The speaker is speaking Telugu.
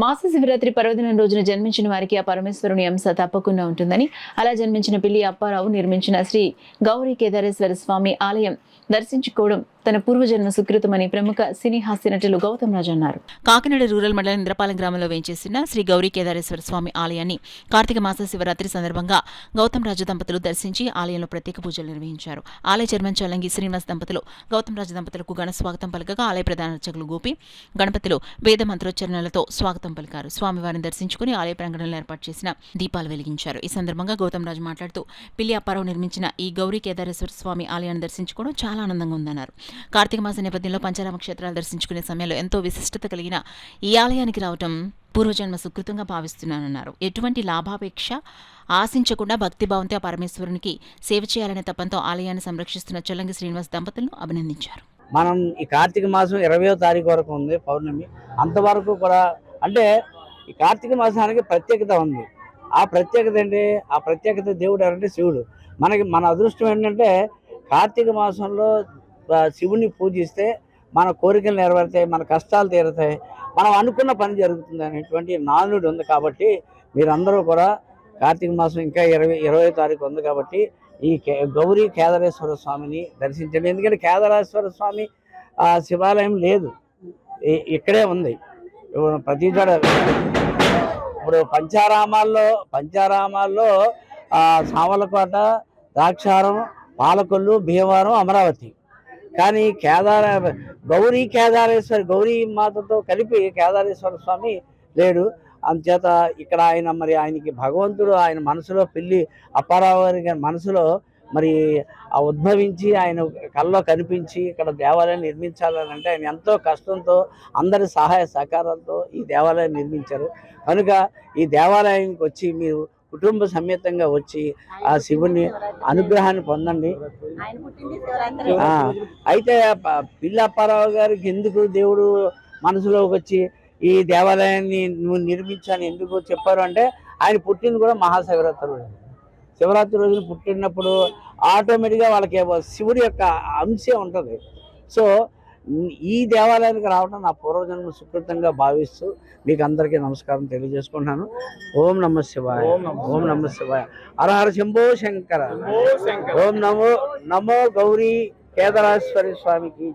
మాస శివరాత్రి పర్వదినం రోజున జన్మించిన వారికి ఆ పరమేశ్వరుని అంశ తప్పకుండా ఉంటుందని, అలా జన్మించిన పిల్లి అప్పారావు నిర్మించిన శ్రీ గౌరీ కేదారేశ్వర స్వామి ఆలయం దర్శించుకోవడం తన పూర్వజన్మ సుకృతమని ప్రముఖ సినీ హాస్య నటులు గౌతమ్ రాజు అన్నారు. కాకినాడ రూరల్ మండలం ఇంద్రపాలెం గ్రామంలో వేంచేసిన శ్రీ గౌరీ కేదారేశ్వర స్వామి ఆలయాన్ని కార్తీక మాస శివరాత్రి సందర్భంగా గౌతమ్ రాజు దంపతులు దర్శించి ఆలయంలో ప్రత్యేక పూజలు నిర్వహించారు. ఆలయ చైర్మన్ చల్లంగి శ్రీనివాస్ దంపతులు గౌతమ్ రాజు దంపతులకు ఘన స్వాగతం పలకగా ఆలయ ప్రధాన అర్చకులు గోపి గణపతిలో వేద మంత్రోచ్చరణలతో స్వాగతం పలికారు. స్వామివారిని దర్శించుకుని ఆలయ ప్రాంగణంలో ఏర్పాటు చేసిన దీపాలు వెలిగించారు. ఈ సందర్భంగా గౌతమ్ రాజు మాట్లాడుతూ పిల్లి అప్పారావు నిర్మించిన ఈ గౌరీ కేదారేశ్వర స్వామి ఆలయాన్ని దర్శించుకోవడం చాలా ఆనందంగా ఉందన్నారు. కార్తీక మాస నేపథ్యంలో పంచారామ క్షేత్రాలు దర్శించుకునే సమయంలో ఎంతో విశిష్టత కలిగిన ఈ ఆలయానికి రావటం పూర్వజన్మ సుకృతంగా భావిస్తున్నానన్నారు. ఎటువంటి లాభాపేక్ష ఆశించకుండా భక్తిభావంతో పరమేశ్వరునికి సేవ చేయాలనే తపంతో ఆలయాన్ని సంరక్షిస్తున్న చల్లంగి శ్రీనివాస్ దంపతులను అభినందించారు. మనం ఈ కార్తీక మాసం 20వ తారీఖు వరకు ఉంది పౌర్ణమి. అంతవరకు కూడా అంటే ఈ కార్తీక మాసానికి ప్రత్యేకత ఉంది. ఆ ప్రత్యేకత ఏంటి? ఆ ప్రత్యేకత దేవుడు ఎవరంటే శివుడు. మన అదృష్టం ఏంటంటే కార్తీక మాసంలో శివుని పూజిస్తే మన కోరికలు నెరవేరుతాయి, మన కష్టాలు తీరుతాయి, మనం అనుకున్న పని జరుగుతుంది అనేటువంటి నానుడి ఉంది. కాబట్టి మీరందరూ కూడా కార్తీక మాసం ఇంకా 20వ తారీఖు ఉంది కాబట్టి ఈ గౌరీ కేదారేశ్వర స్వామిని దర్శించండి. ఎందుకంటే కేదారేశ్వర స్వామి శివాలయం లేదు, ఇక్కడే ఉంది. ప్రతి చోట ఇప్పుడు పంచారామాల్లో సామలకోట, ద్రాక్షారం, పాలకొల్లు, భీమవరం, అమరావతి. కానీ గౌరీ గౌరీ మాతతో కలిపి కేదారేశ్వర స్వామి లేడు. అందుచేత ఇక్కడ ఆయనకి భగవంతుడు ఆయన మనసులో పిల్లి అప్పారావు గారి మనసులో ఉద్భవించి ఆయన కల్లో కనిపించి ఇక్కడ దేవాలయం నిర్మించాలని అంటే ఆయన ఎంతో కష్టంతో అందరి సహాయ సహకారాలతో ఈ దేవాలయం నిర్మించారు. కనుక ఈ దేవాలయానికి వచ్చి మీరు కుటుంబ సమేతంగా వచ్చి ఆ శివుని అనుగ్రహాన్ని పొందండి. అయితే పిల్లి అప్పారావు గారికి ఎందుకు దేవుడు మనసులోకి వచ్చి ఈ దేవాలయాన్ని నువ్వు నిర్మించాను ఎందుకు చెప్పారు అంటే ఆయన పుట్టింది కూడా మహాశివరాత్రి రోజు. శివరాత్రి రోజున పుట్టినప్పుడు ఆటోమేటిక్గా వాళ్ళకి శివుడి యొక్క అంశం ఉంటుంది. సో ఈ దేవాలయానికి రావడం నా పూర్వజన్మ సుకృతంగా భావిస్తూ మీకు అందరికీ నమస్కారం తెలియజేసుకుంటున్నాను. ఓం నమః శివాయ, ఓం నమః శివాయ, హర హర శంభో శంకర, ఓం నమో గౌరీ కేదారేశ్వరి స్వామికి.